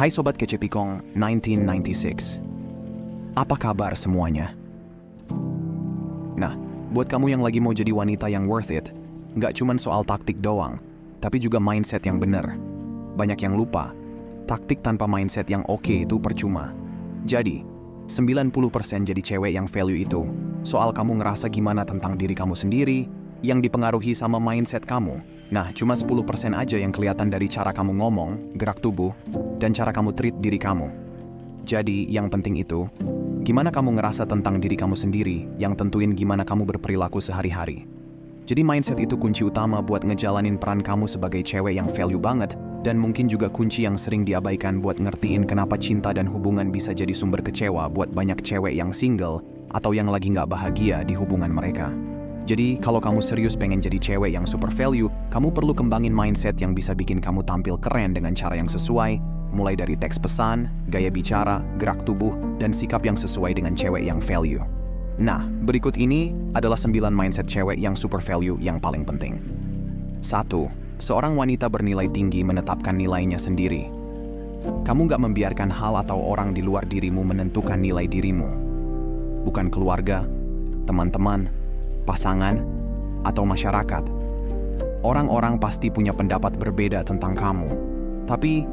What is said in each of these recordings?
Hai Sobat Kecepikong 1996. Apa kabar semuanya? Nah, buat kamu yang lagi mau jadi wanita yang worth it, nggak cuman soal taktik doang, tapi juga mindset yang bener. Banyak yang lupa, taktik tanpa mindset yang oke itu percuma. Jadi, 90% jadi cewek yang value itu, soal kamu ngerasa gimana tentang diri kamu sendiri, yang dipengaruhi sama mindset kamu. Nah, cuma 10% aja yang kelihatan dari cara kamu ngomong, gerak tubuh, dan cara kamu treat diri kamu. Jadi, yang penting itu, gimana kamu ngerasa tentang diri kamu sendiri, yang tentuin gimana kamu berperilaku sehari-hari. Jadi mindset itu kunci utama buat ngejalanin peran kamu sebagai cewek yang value banget, dan mungkin juga kunci yang sering diabaikan buat ngertiin kenapa cinta dan hubungan bisa jadi sumber kecewa buat banyak cewek yang single, atau yang lagi nggak bahagia di hubungan mereka. Jadi, kalau kamu serius pengen jadi cewek yang super value, kamu perlu kembangin mindset yang bisa bikin kamu tampil keren dengan cara yang sesuai, mulai dari teks pesan, gaya bicara, gerak tubuh, dan sikap yang sesuai dengan cewek yang value. Nah, berikut ini adalah 9 mindset cewek yang super value yang paling penting. 1. Seorang wanita bernilai tinggi menetapkan nilainya sendiri. Kamu nggak membiarkan hal atau orang di luar dirimu menentukan nilai dirimu. Bukan keluarga, teman-teman, pasangan, atau masyarakat. Orang-orang pasti punya pendapat berbeda tentang kamu. Tapi,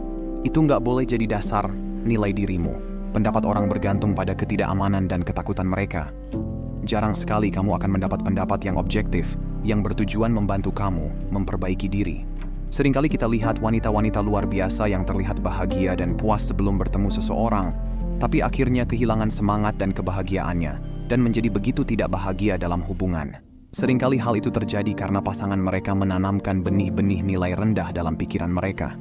itu nggak boleh jadi dasar nilai dirimu. Pendapat orang bergantung pada ketidakamanan dan ketakutan mereka. Jarang sekali kamu akan mendapat pendapat yang objektif, yang bertujuan membantu kamu memperbaiki diri. Seringkali kita lihat wanita-wanita luar biasa yang terlihat bahagia dan puas sebelum bertemu seseorang, tapi akhirnya kehilangan semangat dan kebahagiaannya, dan menjadi begitu tidak bahagia dalam hubungan. Seringkali hal itu terjadi karena pasangan mereka menanamkan benih-benih nilai rendah dalam pikiran mereka.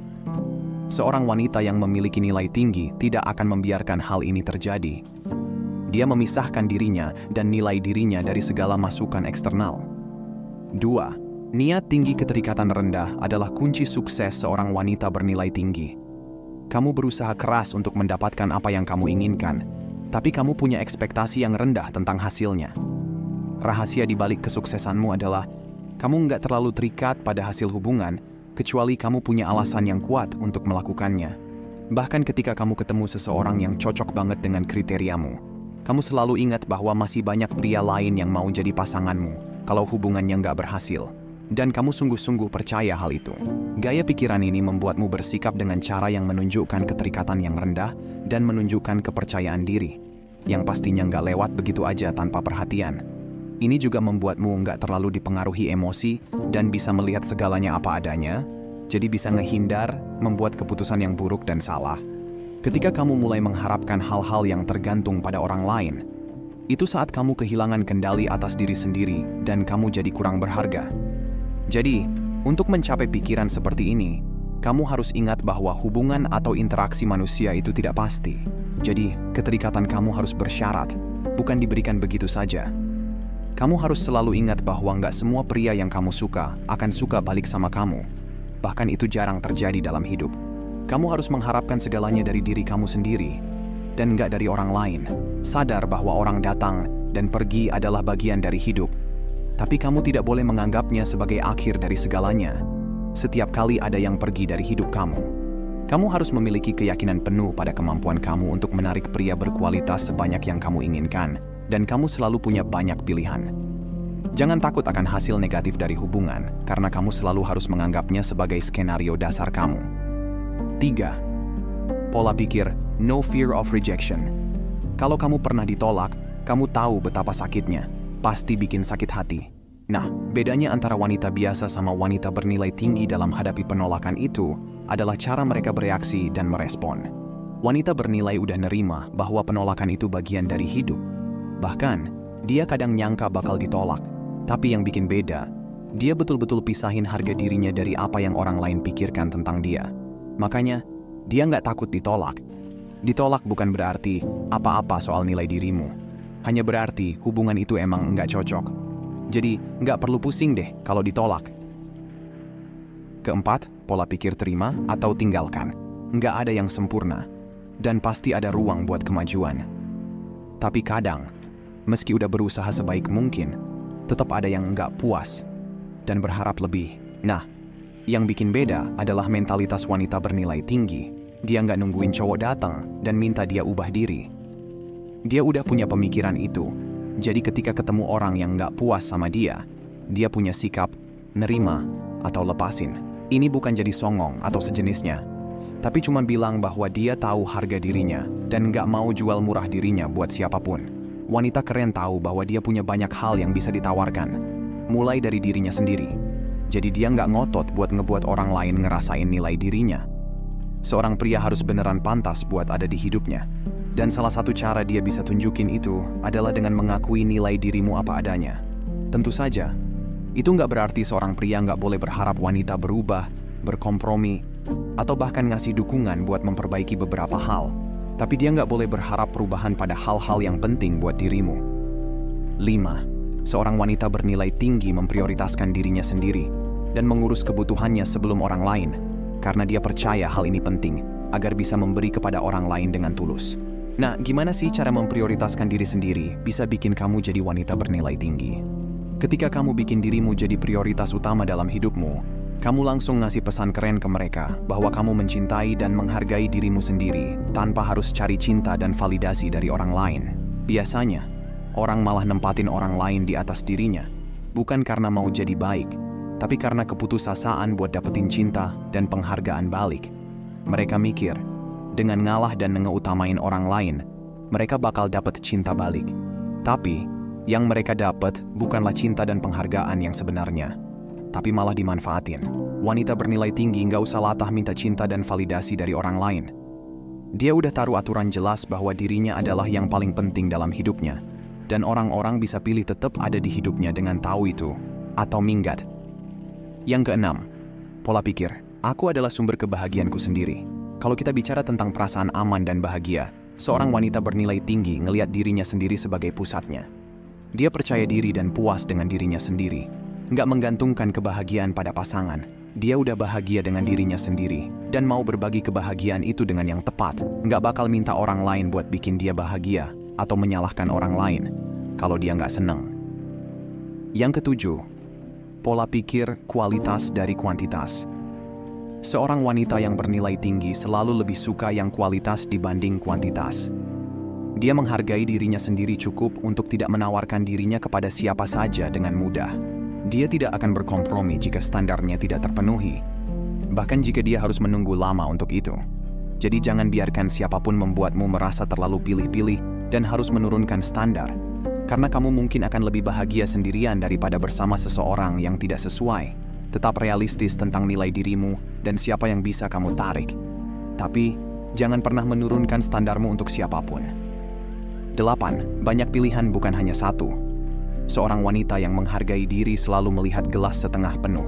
Seorang wanita yang memiliki nilai tinggi tidak akan membiarkan hal ini terjadi. Dia memisahkan dirinya dan nilai dirinya dari segala masukan eksternal. 2. Niat tinggi keterikatan rendah adalah kunci sukses seorang wanita bernilai tinggi. Kamu berusaha keras untuk mendapatkan apa yang kamu inginkan, tapi kamu punya ekspektasi yang rendah tentang hasilnya. Rahasia di balik kesuksesanmu adalah kamu nggak terlalu terikat pada hasil hubungan, kecuali kamu punya alasan yang kuat untuk melakukannya. Bahkan ketika kamu ketemu seseorang yang cocok banget dengan kriteriamu, kamu selalu ingat bahwa masih banyak pria lain yang mau jadi pasanganmu kalau hubungannya nggak berhasil. Dan kamu sungguh-sungguh percaya hal itu. Gaya pikiran ini membuatmu bersikap dengan cara yang menunjukkan keterikatan yang rendah dan menunjukkan kepercayaan diri, yang pastinya nggak lewat begitu aja tanpa perhatian. Ini juga membuatmu nggak terlalu dipengaruhi emosi dan bisa melihat segalanya apa adanya, jadi bisa ngehindar membuat keputusan yang buruk dan salah. Ketika kamu mulai mengharapkan hal-hal yang tergantung pada orang lain, itu saat kamu kehilangan kendali atas diri sendiri dan kamu jadi kurang berharga. Jadi, untuk mencapai pikiran seperti ini, kamu harus ingat bahwa hubungan atau interaksi manusia itu tidak pasti. Jadi, keterikatan kamu harus bersyarat, bukan diberikan begitu saja. Kamu harus selalu ingat bahwa nggak semua pria yang kamu suka akan suka balik sama kamu. Bahkan itu jarang terjadi dalam hidup. Kamu harus mengharapkan segalanya dari diri kamu sendiri, dan nggak dari orang lain. Sadar bahwa orang datang dan pergi adalah bagian dari hidup. Tapi kamu tidak boleh menganggapnya sebagai akhir dari segalanya. Setiap kali ada yang pergi dari hidup kamu, kamu harus memiliki keyakinan penuh pada kemampuan kamu untuk menarik pria berkualitas sebanyak yang kamu inginkan, dan kamu selalu punya banyak pilihan. Jangan takut akan hasil negatif dari hubungan, karena kamu selalu harus menganggapnya sebagai skenario dasar kamu. 3. Pola pikir no fear of rejection. Kalau kamu pernah ditolak, kamu tahu betapa sakitnya. Pasti bikin sakit hati. Nah, bedanya antara wanita biasa sama wanita bernilai tinggi dalam hadapi penolakan itu adalah cara mereka bereaksi dan merespon. Wanita bernilai udah nerima bahwa penolakan itu bagian dari hidup. Bahkan, dia kadang nyangka bakal ditolak. Tapi yang bikin beda, dia betul-betul pisahin harga dirinya dari apa yang orang lain pikirkan tentang dia. Makanya, dia nggak takut ditolak. Ditolak bukan berarti apa-apa soal nilai dirimu. Hanya berarti hubungan itu emang nggak cocok. Jadi, nggak perlu pusing deh kalau ditolak. 4. Pola pikir terima atau tinggalkan. Nggak ada yang sempurna, dan pasti ada ruang buat kemajuan. Tapi kadang, meski udah berusaha sebaik mungkin, tetap ada yang nggak puas dan berharap lebih. Nah, yang bikin beda adalah mentalitas wanita bernilai tinggi. Dia nggak nungguin cowok datang dan minta dia ubah diri. Dia udah punya pemikiran itu. Jadi ketika ketemu orang yang nggak puas sama dia punya sikap nerima atau lepasin. Ini bukan jadi songong atau sejenisnya, tapi cuma bilang bahwa dia tahu harga dirinya dan nggak mau jual murah dirinya buat siapapun. Wanita keren tahu bahwa dia punya banyak hal yang bisa ditawarkan, mulai dari dirinya sendiri. Jadi dia nggak ngotot buat ngebuat orang lain ngerasain nilai dirinya. Seorang pria harus beneran pantas buat ada di hidupnya. Dan salah satu cara dia bisa tunjukin itu adalah dengan mengakui nilai dirimu apa adanya. Tentu saja, itu nggak berarti seorang pria nggak boleh berharap wanita berubah, berkompromi, atau bahkan ngasih dukungan buat memperbaiki beberapa hal. Tapi dia nggak boleh berharap perubahan pada hal-hal yang penting buat dirimu. 5. Seorang wanita bernilai tinggi memprioritaskan dirinya sendiri dan mengurus kebutuhannya sebelum orang lain, karena dia percaya hal ini penting agar bisa memberi kepada orang lain dengan tulus. Nah, gimana sih cara memprioritaskan diri sendiri bisa bikin kamu jadi wanita bernilai tinggi? Ketika kamu bikin dirimu jadi prioritas utama dalam hidupmu, kamu langsung ngasih pesan keren ke mereka bahwa kamu mencintai dan menghargai dirimu sendiri tanpa harus cari cinta dan validasi dari orang lain. Biasanya, orang malah nempatin orang lain di atas dirinya, bukan karena mau jadi baik, tapi karena keputusasaan buat dapetin cinta dan penghargaan balik. Mereka mikir, dengan ngalah dan ngeutamain orang lain, mereka bakal dapet cinta balik. Tapi, yang mereka dapat bukanlah cinta dan penghargaan yang sebenarnya, tapi malah dimanfaatin. Wanita bernilai tinggi nggak usah latah minta cinta dan validasi dari orang lain. Dia udah taruh aturan jelas bahwa dirinya adalah yang paling penting dalam hidupnya, dan orang-orang bisa pilih tetap ada di hidupnya dengan tahu itu, atau minggat. Yang keenam, pola pikir. Aku adalah sumber kebahagiaanku sendiri. Kalau kita bicara tentang perasaan aman dan bahagia, seorang wanita bernilai tinggi ngelihat dirinya sendiri sebagai pusatnya. Dia percaya diri dan puas dengan dirinya sendiri. Nggak menggantungkan kebahagiaan pada pasangan. Dia udah bahagia dengan dirinya sendiri dan mau berbagi kebahagiaan itu dengan yang tepat. Nggak bakal minta orang lain buat bikin dia bahagia atau menyalahkan orang lain kalau dia nggak seneng. Yang ketujuh, pola pikir kualitas dari kuantitas. Seorang wanita yang bernilai tinggi selalu lebih suka yang kualitas dibanding kuantitas. Dia menghargai dirinya sendiri cukup untuk tidak menawarkan dirinya kepada siapa saja dengan mudah. Dia tidak akan berkompromi jika standarnya tidak terpenuhi, bahkan jika dia harus menunggu lama untuk itu. Jadi jangan biarkan siapapun membuatmu merasa terlalu pilih-pilih dan harus menurunkan standar, karena kamu mungkin akan lebih bahagia sendirian daripada bersama seseorang yang tidak sesuai. Tetap realistis tentang nilai dirimu dan siapa yang bisa kamu tarik. Tapi, jangan pernah menurunkan standarmu untuk siapapun. 8. Banyak pilihan bukan hanya satu. Seorang wanita yang menghargai diri selalu melihat gelas setengah penuh.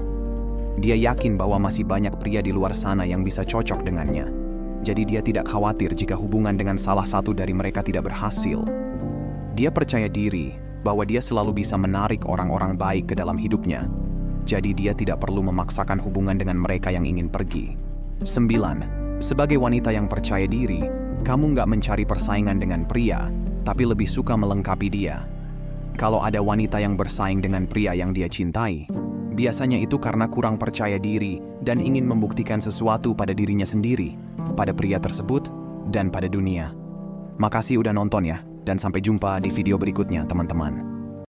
Dia yakin bahwa masih banyak pria di luar sana yang bisa cocok dengannya. Jadi dia tidak khawatir jika hubungan dengan salah satu dari mereka tidak berhasil. Dia percaya diri bahwa dia selalu bisa menarik orang-orang baik ke dalam hidupnya. Jadi dia tidak perlu memaksakan hubungan dengan mereka yang ingin pergi. 9. Sebagai wanita yang percaya diri, kamu nggak mencari persaingan dengan pria, tapi lebih suka melengkapi dia. Kalau ada wanita yang bersaing dengan pria yang dia cintai, biasanya itu karena kurang percaya diri dan ingin membuktikan sesuatu pada dirinya sendiri, pada pria tersebut, dan pada dunia. Makasih udah nonton ya, dan sampai jumpa di video berikutnya teman-teman.